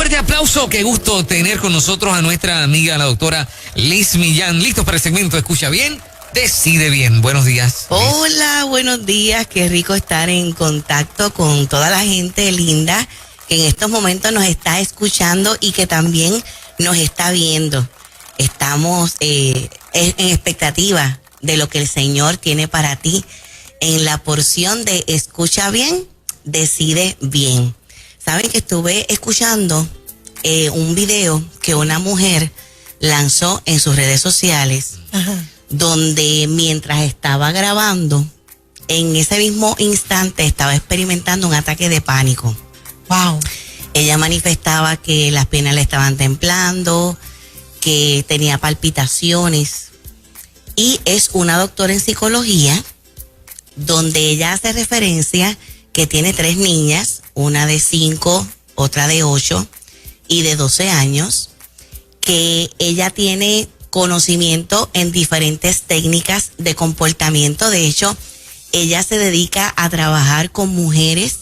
fuerte aplauso, qué gusto tener con nosotros a nuestra amiga, la doctora Liz Millán. ¿Listos para el segmento Escucha Bien? Decide Bien. Buenos días. Hola, buenos días. Qué rico estar en contacto con toda la gente linda que en estos momentos nos está escuchando y que también nos está viendo. Estamos en expectativa de lo que el Señor tiene para ti en la porción de Escucha Bien, Decide Bien. Saben que estuve escuchando un video que una mujer lanzó en sus redes sociales. Ajá. Donde mientras estaba grabando, en ese mismo instante estaba experimentando un ataque de pánico. Wow. Ella manifestaba que las piernas le estaban temblando, que tenía palpitaciones. Y es una doctora en psicología, donde ella hace referencia que tiene 3 niñas, una de 5, otra de 8 y de 12 años, que ella tiene conocimiento en diferentes técnicas de comportamiento. De hecho, ella se dedica a trabajar con mujeres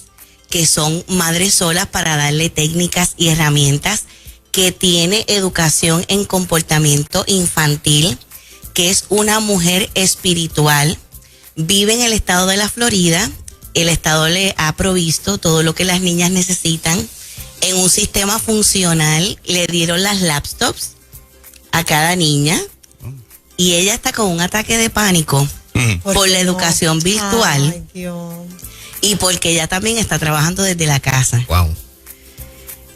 que son madres solas para darle técnicas y herramientas, que tiene educación en comportamiento infantil, que es una mujer espiritual, vive en el estado de la Florida. El estado le ha provisto todo lo que las niñas necesitan en un sistema funcional. Le dieron las laptops a cada niña y ella está con un ataque de pánico por la educación virtual. Ay, Dios. Y porque ella también está trabajando desde la casa. Wow.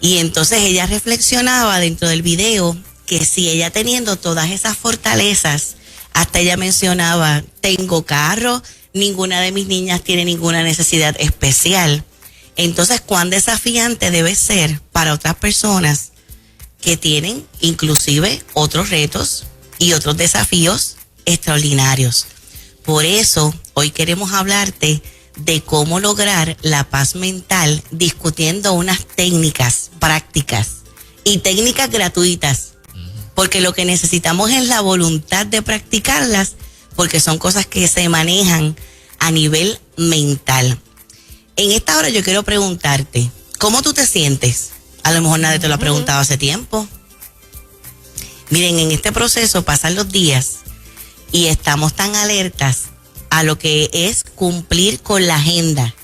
Y entonces ella reflexionaba dentro del video que si ella teniendo todas esas fortalezas, hasta ella mencionaba, tengo carro, ninguna de mis niñas tiene ninguna necesidad especial. Entonces, ¿cuán desafiante debe ser para otras personas que tienen inclusive otros retos y otros desafíos extraordinarios? Por eso, hoy queremos hablarte de cómo lograr la paz mental discutiendo unas técnicas prácticas y técnicas gratuitas, porque lo que necesitamos es la voluntad de practicarlas, porque son cosas que se manejan a nivel mental. En esta hora yo quiero preguntarte, ¿cómo tú te sientes? A lo mejor nadie te lo ha preguntado hace tiempo. Miren, en este proceso pasan los días y estamos tan alertas a lo que es cumplir con la agenda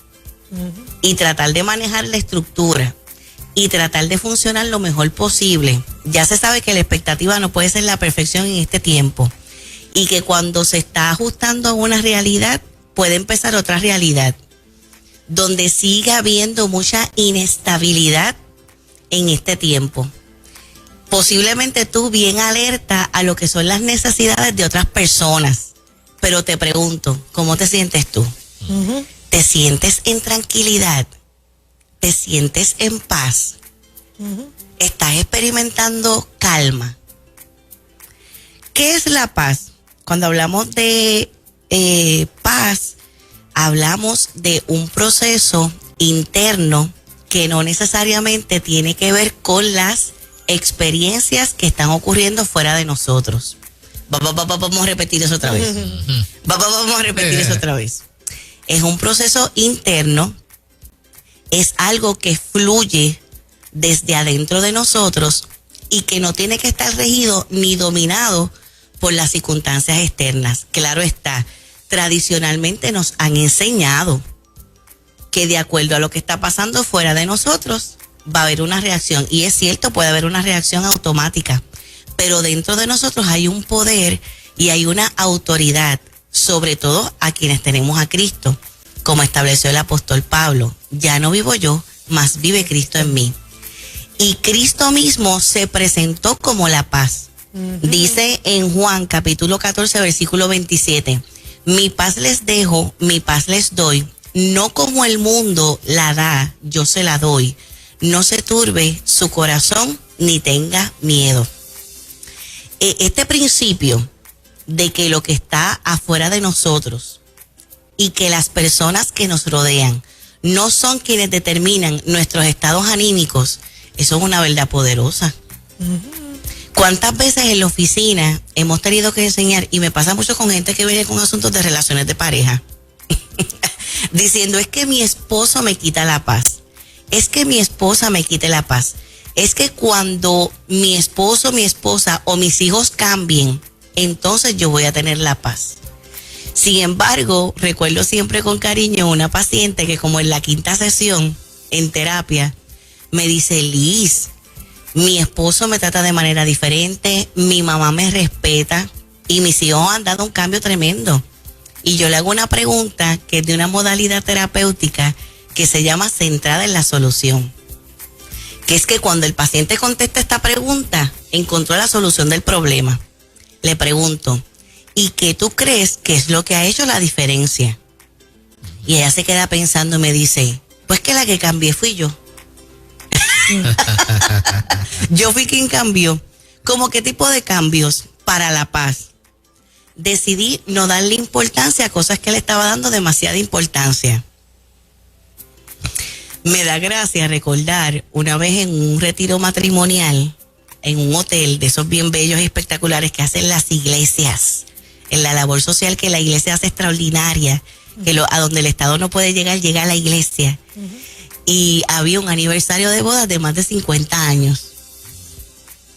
y tratar de manejar la estructura y tratar de funcionar lo mejor posible. Ya se sabe que la expectativa no puede ser la perfección en este tiempo y que cuando se está ajustando a una realidad puede empezar otra realidad donde siga habiendo mucha inestabilidad en este tiempo. Posiblemente tú bien alerta a lo que son las necesidades de otras personas, pero te pregunto, ¿cómo te sientes tú? ¿Te sientes en tranquilidad? ¿Te sientes en paz? ¿Estás experimentando calma? ¿Qué es la paz? Cuando hablamos de paz, hablamos de un proceso interno que no necesariamente tiene que ver con las experiencias que están ocurriendo fuera de nosotros. Vamos a repetir eso otra vez. Vamos a repetir eso otra vez. Es un proceso interno, es algo que fluye desde adentro de nosotros y que no tiene que estar regido ni dominado por las circunstancias externas. Claro está, tradicionalmente nos han enseñado que de acuerdo a lo que está pasando fuera de nosotros, va a haber una reacción. Y es cierto, puede haber una reacción automática, pero dentro de nosotros hay un poder y hay una autoridad, sobre todo a quienes tenemos a Cristo, como estableció el apóstol Pablo. Ya no vivo yo, mas vive Cristo en mí. Y Cristo mismo se presentó como la paz. Dice en Juan capítulo 14, versículo 27, mi paz les dejo, mi paz les doy, no como el mundo la da, yo se la doy. No se turbe su corazón ni tenga miedo. Este principio de que lo que está afuera de nosotros y que las personas que nos rodean no son quienes determinan nuestros estados anímicos, eso es una verdad poderosa. ¿Cuántas veces en la oficina hemos tenido que enseñar, y me pasa mucho con gente que viene con asuntos de relaciones de pareja, diciendo es que mi esposo me quita la paz, es que mi esposa me quita la paz? es que cuando mi esposo, mi esposa o mis hijos cambien, entonces yo voy a tener la paz. Sin embargo, recuerdo siempre con cariño una paciente que como en la 5ª sesión en terapia, me dice, Liz, mi esposo me trata de manera diferente, mi mamá me respeta y mis hijos han dado un cambio tremendo. Y yo le hago una pregunta que es de una modalidad terapéutica que se llama centrada en la solución. Que es que cuando el paciente contesta esta pregunta, encontró la solución del problema. Le pregunto, ¿y qué tú crees que es lo que ha hecho la diferencia? Y ella se queda pensando y me dice, pues que la que cambié fui yo. Yo fui quien cambió. ¿Cómo qué tipo de cambios? Para la paz. Decidí no darle importancia a cosas que le estaba dando demasiada importancia. Me da gracia recordar una vez en un retiro matrimonial, en un hotel de esos bien bellos y espectaculares que hacen las iglesias, en la labor social que la iglesia hace extraordinaria, que a donde el Estado no puede llegar, llega a la iglesia. Y había un aniversario de bodas de más de 50 años.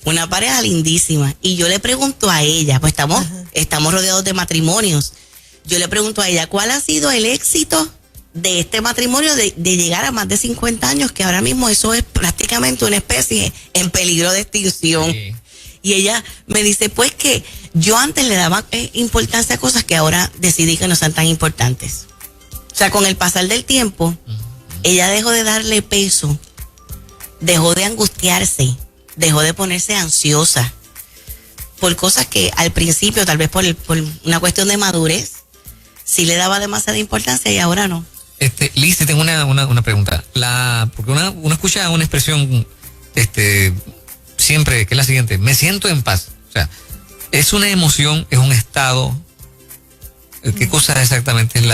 Una pareja lindísima. Y yo le pregunto a ella, pues estamos rodeados de matrimonios. Yo le pregunto a ella, ¿cuál ha sido el éxito de este matrimonio de llegar a más de 50 años? Que ahora mismo eso es prácticamente una especie en peligro de extinción. Sí. Y ella me dice, pues que yo antes le daba importancia a cosas que ahora decidí que no son tan importantes. O sea, con el pasar del tiempo, ella dejó de darle peso, dejó de angustiarse, dejó de ponerse ansiosa por cosas que al principio, tal vez por una cuestión de madurez, sí le daba demasiada importancia y ahora no. Liz, te tengo una pregunta. Porque uno escucha una expresión siempre, que es la siguiente: me siento en paz. O sea, es una emoción, es un estado. ¿Qué cosa exactamente es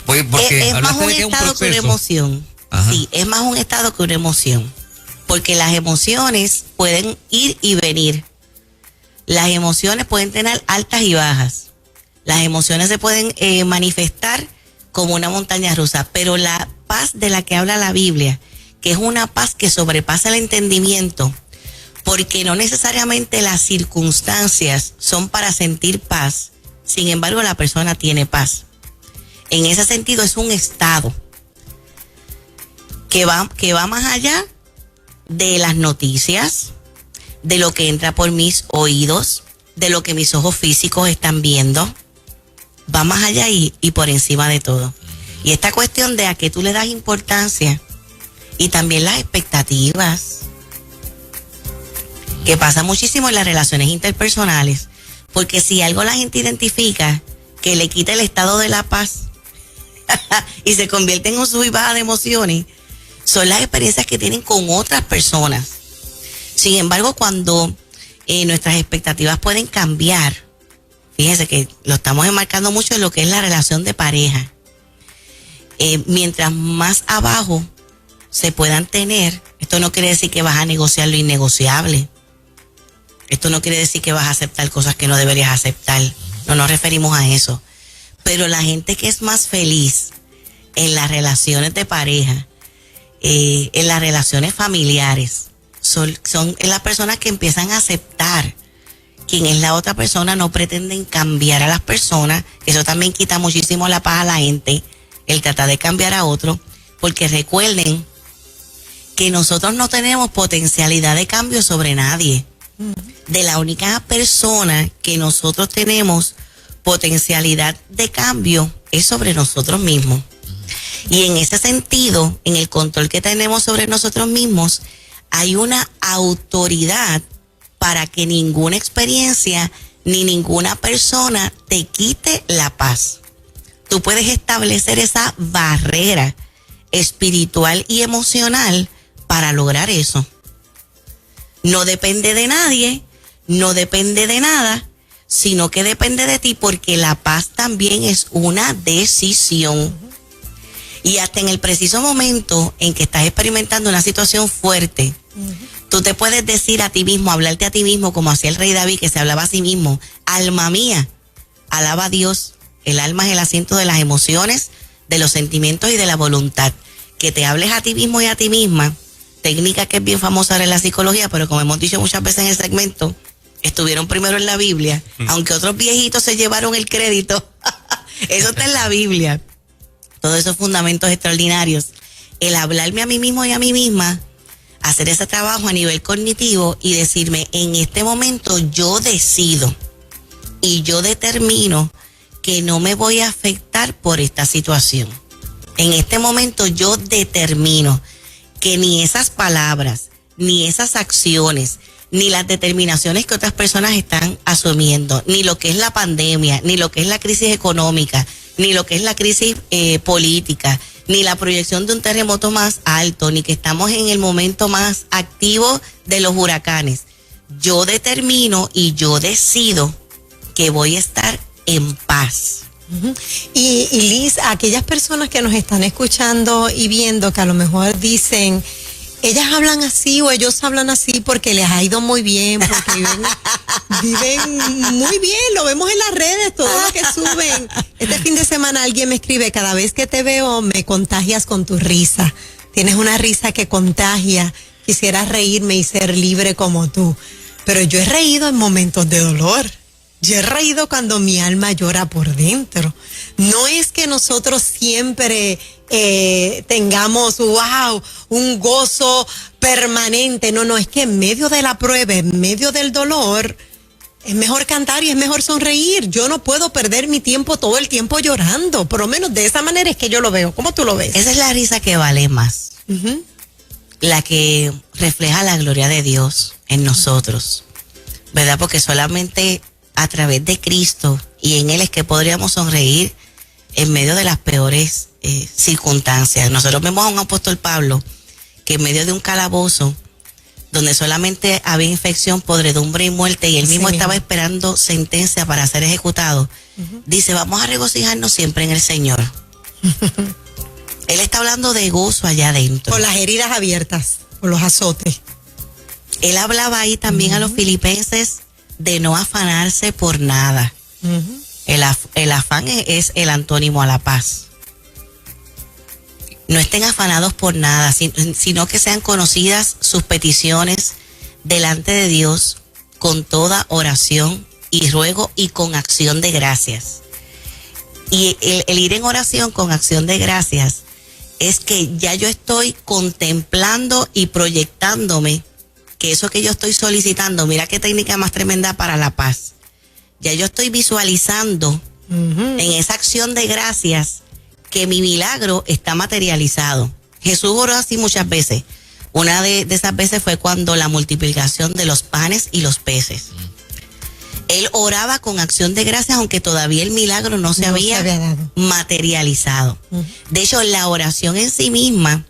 porque es más un estado que una emoción. Ajá. Sí, es más un estado que una emoción. Porque las emociones pueden ir y venir. Las emociones pueden tener altas y bajas. Las emociones se pueden manifestar como una montaña rusa. Pero la paz de la que habla la Biblia, que es una paz que sobrepasa el entendimiento, porque no necesariamente las circunstancias son para sentir paz. Sin embargo, la persona tiene paz. En ese sentido, es un estado que va más allá de las noticias, de lo que entra por mis oídos, de lo que mis ojos físicos están viendo. Va más allá y por encima de todo. Y esta cuestión de a qué tú le das importancia y también las expectativas, que pasa muchísimo en las relaciones interpersonales. Porque si algo la gente identifica que le quita el estado de la paz y se convierte en un sub y baja de emociones, son las experiencias que tienen con otras personas. Sin embargo, cuando nuestras expectativas pueden cambiar, fíjense que lo estamos enmarcando mucho en lo que es la relación de pareja. Mientras más abajo se puedan tener, esto no quiere decir que vas a negociar lo innegociable. Esto no quiere decir que vas a aceptar cosas que no deberías aceptar. No nos referimos a eso. Pero la gente que es más feliz en las relaciones de pareja, en las relaciones familiares, son las personas que empiezan a aceptar quién es la otra persona, no pretenden cambiar a las personas. Eso también quita muchísimo la paz a la gente, el tratar de cambiar a otro, porque recuerden que nosotros no tenemos potencialidad de cambio sobre nadie. De la única persona que nosotros tenemos potencialidad de cambio es sobre nosotros mismos. Y en ese sentido, en el control que tenemos sobre nosotros mismos, hay una autoridad para que ninguna experiencia ni ninguna persona te quite la paz. Tú puedes establecer esa barrera espiritual y emocional para lograr eso. No depende de nadie, no depende de nada, sino que depende de ti, porque la paz también es una decisión. Y hasta en el preciso momento en que estás experimentando una situación fuerte, tú te puedes decir a ti mismo, hablarte a ti mismo, como hacía el rey David, que se hablaba a sí mismo: alma mía, alaba a Dios. El alma es el asiento de las emociones, de los sentimientos y de la voluntad. Que te hables a ti mismo y a ti misma técnica que es bien famosa ahora en la psicología, pero como hemos dicho muchas veces en el segmento, estuvieron primero en la Biblia, aunque otros viejitos se llevaron el crédito. Eso está en la Biblia. Todos esos fundamentos extraordinarios. El hablarme a mí mismo y a mí misma, hacer ese trabajo a nivel cognitivo y decirme, en este momento yo decido y yo determino que no me voy a afectar por esta situación. En este momento yo determino que ni esas palabras, ni esas acciones, ni las determinaciones que otras personas están asumiendo, ni lo que es la pandemia, ni lo que es la crisis económica, ni lo que es la crisis política, ni la proyección de un terremoto más alto, ni que estamos en el momento más activo de los huracanes. Yo determino y yo decido que voy a estar en paz. Y Liz, aquellas personas que nos están escuchando y viendo que a lo mejor dicen, ellas hablan así o ellos hablan así porque les ha ido muy bien, porque viven muy bien, lo vemos en las redes, todo lo que suben. Este fin de semana alguien me escribe, cada vez que te veo me contagias con tu risa. Tienes una risa que contagia, quisiera reírme y ser libre como tú. Pero yo he reído en momentos de dolor. Yo he reído cuando mi alma llora por dentro. No es que nosotros siempre tengamos, wow, un gozo permanente. No, es que en medio de la prueba, en medio del dolor, es mejor cantar y es mejor sonreír. Yo no puedo perder mi tiempo todo el tiempo llorando. Por lo menos de esa manera es que yo lo veo. ¿Cómo tú lo ves? Esa es la risa que vale más. La que refleja la gloria de Dios en nosotros. ¿Verdad? Porque solamente a través de Cristo y en Él es que podríamos sonreír en medio de las peores circunstancias. Nosotros vemos a un apóstol Pablo que en medio de un calabozo donde solamente había infección, podredumbre y muerte, y él mismo estaba esperando sentencia para ser ejecutado, dice, vamos a regocijarnos siempre en el Señor. Él está hablando de gozo allá adentro. Con las heridas abiertas, con los azotes. Él hablaba ahí también a los filipenses de no afanarse por nada. El afán es el antónimo a la paz. No estén afanados por nada, sino que sean conocidas sus peticiones delante de Dios con toda oración y ruego y con acción de gracias. Y el ir en oración con acción de gracias es que ya yo estoy contemplando y proyectándome que eso que yo estoy solicitando, mira qué técnica más tremenda para la paz. Ya yo estoy visualizando en esa acción de gracias que mi milagro está materializado. Jesús oró así muchas veces. Una de esas veces fue cuando la multiplicación de los panes y los peces. Él oraba con acción de gracias, aunque todavía el milagro no se había dado, materializado. De hecho, la oración en sí misma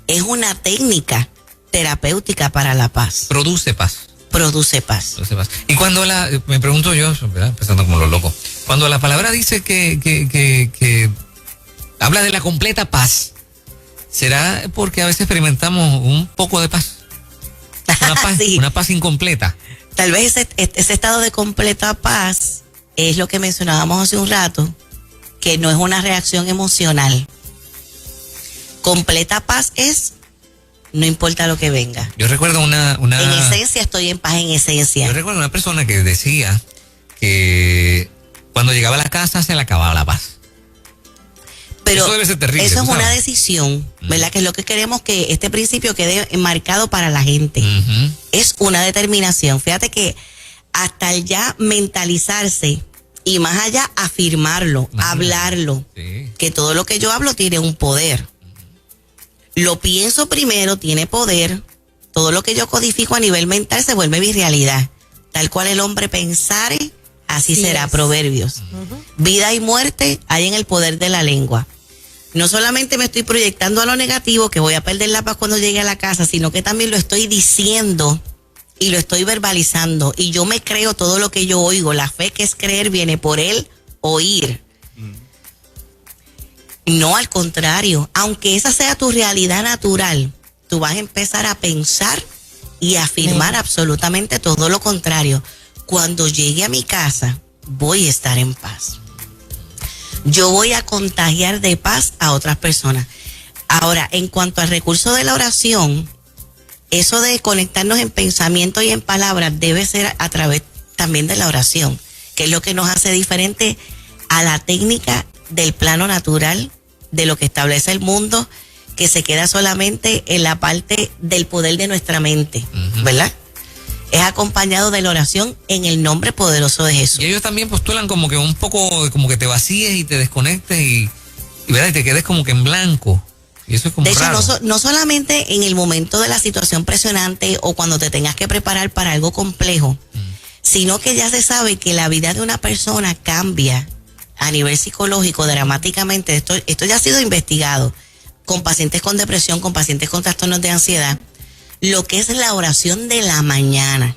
es una técnica terapéutica para la paz. Produce paz. Produce paz. Y cuando me pregunto yo, ¿verdad? Empezando como lo loco, cuando la palabra dice que habla de la completa paz, ¿será porque a veces experimentamos un poco de paz? Una paz, sí. Una paz incompleta. Tal vez ese estado de completa paz es lo que mencionábamos hace un rato, que no es una reacción emocional. Completa paz es, no importa lo que venga. Yo recuerdo una... En esencia estoy en paz, en esencia. Yo recuerdo una persona que decía que cuando llegaba a la casa se le acababa la paz. Pero eso debe ser terrible. Eso es una decisión, ¿verdad? Que es lo que queremos que este principio quede marcado para la gente. Es una determinación. Fíjate que hasta el ya mentalizarse y más allá afirmarlo, hablarlo, que todo lo que yo hablo tiene un poder. Lo pienso primero, tiene poder. Todo lo que yo codifico a nivel mental se vuelve mi realidad. Tal cual el hombre pensare, así será. Proverbios. Vida y muerte hay en el poder de la lengua. No solamente me estoy proyectando a lo negativo, que voy a perder la paz cuando llegue a la casa, sino que también lo estoy diciendo y lo estoy verbalizando. Y yo me creo todo lo que yo oigo. La fe, que es creer, viene por el oír. No, al contrario. Aunque esa sea tu realidad natural, tú vas a empezar a pensar y a afirmar absolutamente todo lo contrario. Cuando llegue a mi casa, voy a estar en paz. Yo voy a contagiar de paz a otras personas. Ahora, en cuanto al recurso de la oración, eso de conectarnos en pensamiento y en palabras debe ser a través también de la oración, que es lo que nos hace diferente a la técnica del plano natural, de lo que establece el mundo, que se queda solamente en la parte del poder de nuestra mente, ¿verdad? Es acompañado de la oración en el nombre poderoso de Jesús. Y ellos también postulan como que un poco, como que te vacíes y te desconectes ¿verdad? Y te quedes como que en blanco. Y eso es como de hecho, raro. no solamente en el momento de la situación presionante o cuando te tengas que preparar para algo complejo, sino que ya se sabe que la vida de una persona cambia a nivel psicológico dramáticamente. Esto ya ha sido investigado con pacientes con depresión, con pacientes con trastornos de ansiedad. Lo que es la oración de la mañana.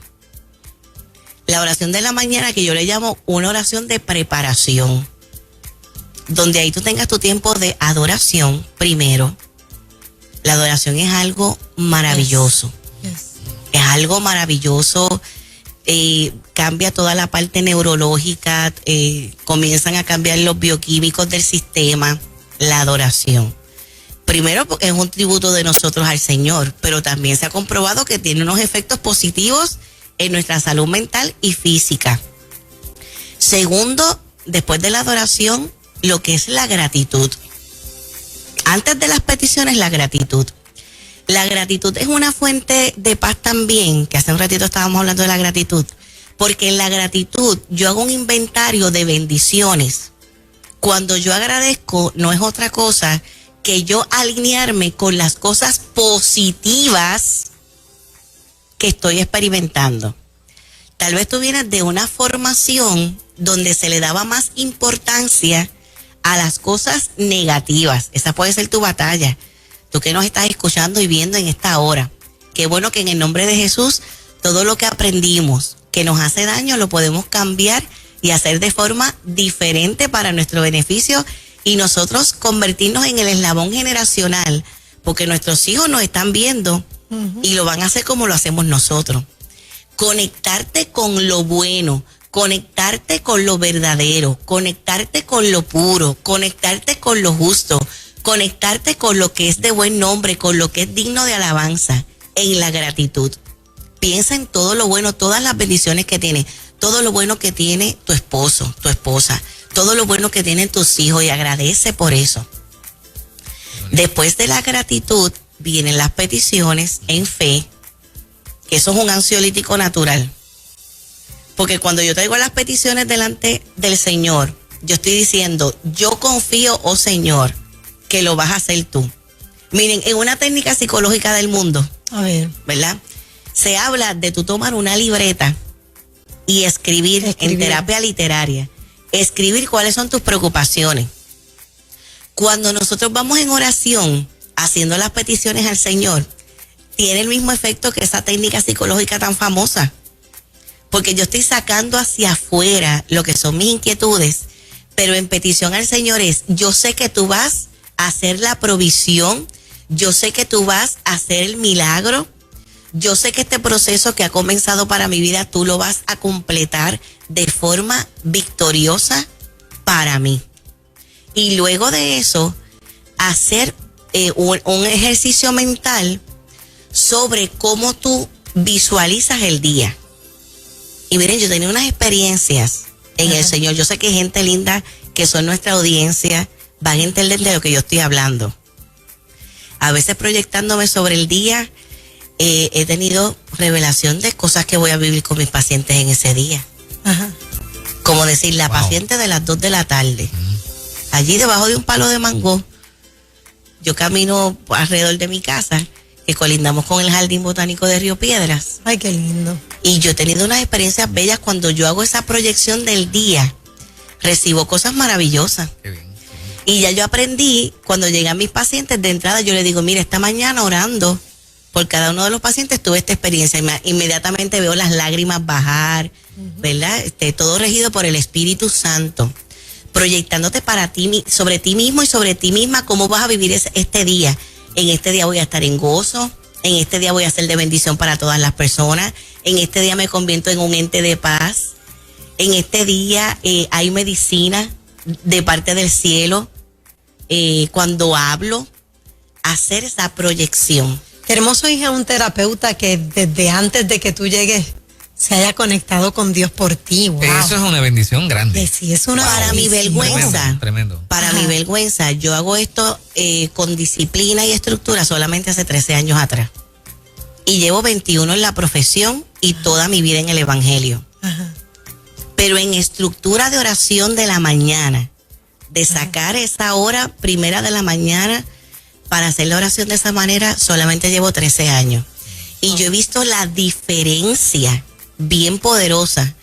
La oración de la mañana, que yo le llamo una oración de preparación, donde ahí tú tengas tu tiempo de adoración primero. La adoración es algo maravilloso. Es algo maravilloso. Cambia toda la parte neurológica, comienzan a cambiar los bioquímicos del sistema. La adoración. Primero porque es un tributo de nosotros al Señor, pero también se ha comprobado que tiene unos efectos positivos en nuestra salud mental y física. Segundo, después de la adoración, lo que es la gratitud. Antes de las peticiones, la gratitud. La gratitud es una fuente de paz también, que hace un ratito estábamos hablando de la gratitud, porque en la gratitud yo hago un inventario de bendiciones. Cuando yo agradezco, no es otra cosa que yo alinearme con las cosas positivas que estoy experimentando. Tal vez tú vienes de una formación donde se le daba más importancia a las cosas negativas. Esa puede ser tu batalla. Tú que nos estás escuchando y viendo en esta hora. Qué bueno que en el nombre de Jesús, todo lo que aprendimos que nos hace daño lo podemos cambiar y hacer de forma diferente para nuestro beneficio y nosotros convertirnos en el eslabón generacional, porque nuestros hijos nos están viendo y lo van a hacer como lo hacemos nosotros. Conectarte con lo bueno, conectarte con lo verdadero, conectarte con lo puro, conectarte con lo justo, conectarte con lo que es de buen nombre, con lo que es digno de alabanza, en la gratitud. Piensa en todo lo bueno, todas las bendiciones que tiene, todo lo bueno que tiene tu esposo, tu esposa, todo lo bueno que tienen tus hijos y agradece por eso. Después de la gratitud vienen las peticiones en fe, que eso es un ansiolítico natural. Porque cuando yo traigo las peticiones delante del Señor, yo estoy diciendo, yo confío, oh Señor, que lo vas a hacer tú. Miren, en una técnica psicológica del mundo, a ver, ¿verdad? Se habla de tú tomar una libreta y escribir en terapia literaria. Escribir cuáles son tus preocupaciones. Cuando nosotros vamos en oración, haciendo las peticiones al Señor, tiene el mismo efecto que esa técnica psicológica tan famosa. Porque yo estoy sacando hacia afuera lo que son mis inquietudes, pero en petición al Señor es, yo sé que tú vas a hacer la provisión, yo sé que tú vas a hacer el milagro, yo sé que este proceso que ha comenzado para mi vida, tú lo vas a completar de forma victoriosa para mí. Y luego de eso, hacer un ejercicio mental sobre cómo tú visualizas el día. Y miren, yo tenía unas experiencias en el Señor. Yo sé que gente linda que son nuestra audiencia van a entender de lo que yo estoy hablando. A veces proyectándome sobre el día, he tenido revelación de cosas que voy a vivir con mis pacientes en ese día. Ajá. Como decir, la paciente de las 2 de la tarde. Allí debajo de un palo de mango, yo camino alrededor de mi casa, que colindamos con el Jardín Botánico de Río Piedras. Ay, qué lindo. Y yo he tenido unas experiencias bellas cuando yo hago esa proyección del día. Recibo cosas maravillosas. Qué bien. Y ya yo aprendí, cuando llegan mis pacientes, de entrada yo les digo, mira, esta mañana orando por cada uno de los pacientes tuve esta experiencia. Inmediatamente veo las lágrimas bajar, ¿verdad? Todo regido por el Espíritu Santo. Proyectándote para ti, sobre ti mismo y sobre ti misma, cómo vas a vivir este día. En este día voy a estar en gozo, en este día voy a ser de bendición para todas las personas, en este día me convierto en un ente de paz, en este día hay medicina de parte del cielo. Cuando hablo, hacer esa proyección. Qué hermoso ir a un terapeuta que desde antes de que tú llegues se haya conectado con Dios por ti. Wow. Eso es una bendición grande. Que sí, es una Para mi bendición. vergüenza. Tremendo. Para Ajá. mi vergüenza, yo hago esto con disciplina y estructura solamente hace 13 años atrás. Y llevo 21 en la profesión y toda mi vida en el evangelio. Ajá. Pero en estructura de oración de la mañana, de sacar esa hora primera de la mañana para hacer la oración de esa manera, solamente llevo 13 años. Y yo he visto la diferencia bien poderosa,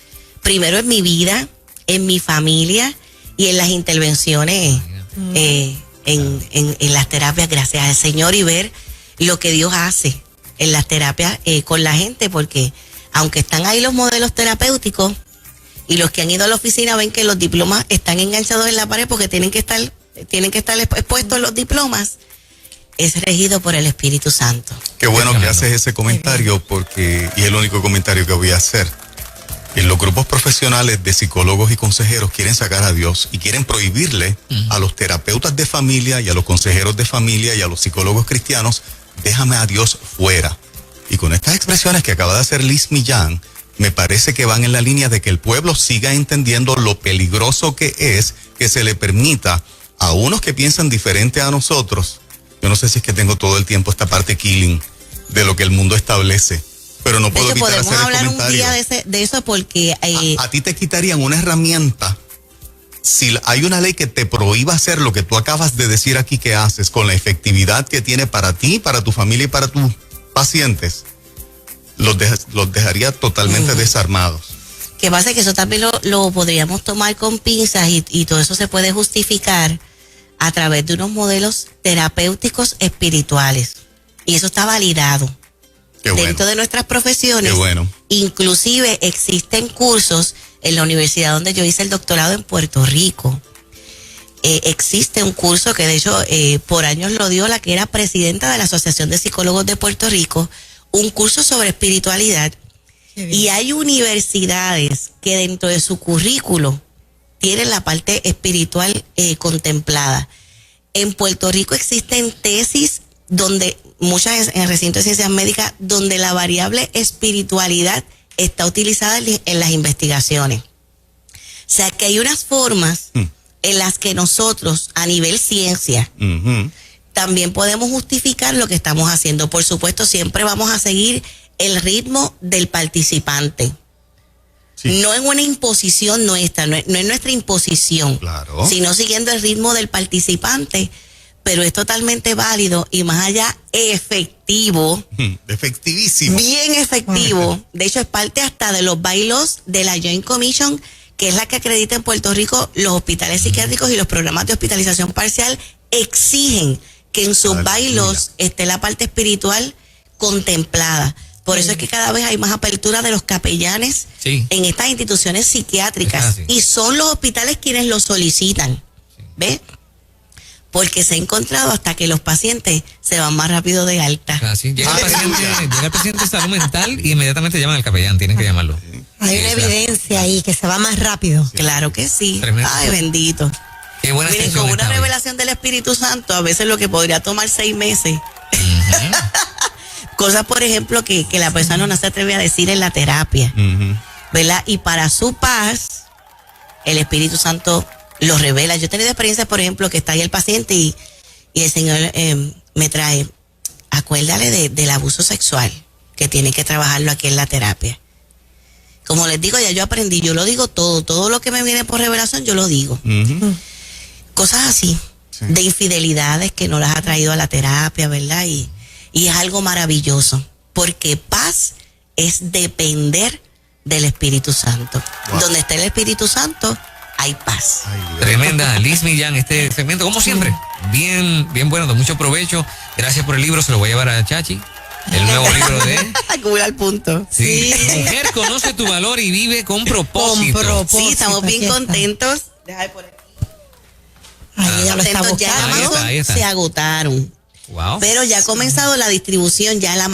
primero en mi vida, en mi familia y en las intervenciones en las terapias, gracias al Señor, y ver lo que Dios hace en las terapias con la gente, porque aunque están ahí los modelos terapéuticos y los que han ido a la oficina ven que los diplomas están enganchados en la pared porque tienen que estar expuestos los diplomas, es regido por el Espíritu Santo. Qué bueno que haces ese comentario porque, y es el único comentario que voy a hacer. En los grupos profesionales de psicólogos y consejeros quieren sacar a Dios y quieren prohibirle a los terapeutas de familia y a los consejeros de familia y a los psicólogos cristianos, déjame a Dios fuera. Y con estas expresiones que acaba de hacer Liz Millán, me parece que van en la línea de que el pueblo siga entendiendo lo peligroso que es que se le permita a unos que piensan diferente a nosotros. Yo no sé si es que tengo todo el tiempo esta parte killing de lo que el mundo establece, pero no puedo De hecho, evitar hacer podemos el hablar un comentario. día de eso porque A ti te quitarían una herramienta si hay una ley que te prohíba hacer lo que tú acabas de decir aquí que haces, con la efectividad que tiene para ti, para tu familia y para tus pacientes. Los dejaría totalmente desarmados. que pasa es que eso también lo podríamos tomar con pinzas y todo eso se puede justificar a través de unos modelos terapéuticos espirituales. Y eso está validado. Qué bueno. Dentro de nuestras profesiones. Qué bueno. Inclusive existen cursos en la universidad donde yo hice el doctorado en Puerto Rico. Existe un curso que de hecho por años lo dio la que era presidenta de la Asociación de Psicólogos de Puerto Rico, un curso sobre espiritualidad. Y hay universidades que dentro de su currículo tienen la parte espiritual contemplada. En Puerto Rico existen tesis donde, muchas en el recinto de ciencias médicas, donde la variable espiritualidad está utilizada en las investigaciones. O sea que hay unas formas en las que nosotros, a nivel ciencia, también podemos justificar lo que estamos haciendo. Por supuesto, siempre vamos a seguir el ritmo del participante. Sí. No en una imposición nuestra, no es nuestra imposición, Claro. sino siguiendo el ritmo del participante, pero es totalmente válido y más allá efectivo, Efectivísimo. bien efectivo. De hecho, es parte hasta de los bylaws de la Joint Commission, que es la que acredita en Puerto Rico los hospitales psiquiátricos y los programas de hospitalización parcial, exigen que en sus Aleluya. bylaws esté la parte espiritual contemplada. Por eso es que cada vez hay más apertura de los capellanes Sí. en estas instituciones Es psiquiátricas. así. Y son los hospitales quienes lo solicitan. ¿Ves? Porque se ha encontrado hasta que los pacientes se van más rápido de alta. Así, llega el paciente de salud mental y inmediatamente llaman al capellán, tienen que llamarlo. Hay una Esa. evidencia ahí que se va más rápido. Claro que sí. Tremendo. Ay, bendito. Qué buena Miren, extensión con una esta hoy. revelación del Espíritu Santo, a veces lo que podría tomar 6 meses. Cosas, por ejemplo, que la persona no se atreve a decir en la terapia, ¿verdad? Y para su paz, el Espíritu Santo lo revela. Yo he tenido experiencias, por ejemplo, que está ahí el paciente y el Señor me trae, acuérdale del abuso sexual, que tiene que trabajarlo aquí en la terapia. Como les digo, ya yo aprendí, yo lo digo todo lo que me viene por revelación, yo lo digo. Cosas así, Sí. de infidelidades que no las ha traído a la terapia, ¿verdad? Y es algo maravilloso, porque paz es depender del Espíritu Santo. Wow. Donde está el Espíritu Santo, hay paz. Ay, Dios. Tremenda, Liz Millán, este segmento, como siempre, bien bueno, de mucho provecho. Gracias por el libro, se lo voy a llevar a Chachi. El nuevo libro de... Acudir al punto. Sí. Mujer, conoce tu valor y vive con propósito. Con propósito. Sí, estamos bien Aquí está. contentos. Deja de por aquí. Ahí ella lo está Contentos, ya en buscando. Amazon Ahí está. se agotaron. Wow. Pero ya ha comenzado la distribución, ya la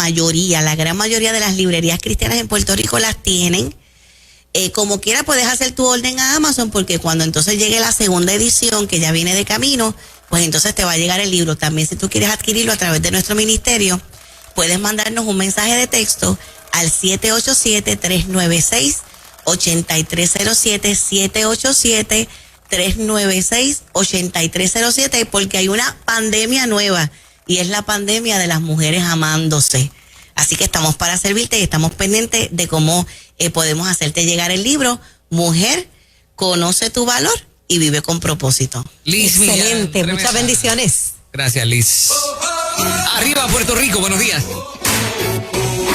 gran mayoría de las librerías cristianas en Puerto Rico las tienen. Como quiera puedes hacer tu orden a Amazon, porque cuando entonces llegue la segunda edición, que ya viene de camino, pues entonces te va a llegar el libro. También si tú quieres adquirirlo a través de nuestro ministerio, puedes mandarnos un mensaje de texto al 787-396-8307, 787-396-8307, porque hay una pandemia nueva y es la pandemia de las mujeres amándose. Así que estamos para servirte y estamos pendientes de cómo podemos hacerte llegar el libro Mujer, conoce tu valor y vive con propósito. Liz Millán, Excelente, muchas tremenda. bendiciones. Gracias, Liz. Arriba, Puerto Rico, buenos días.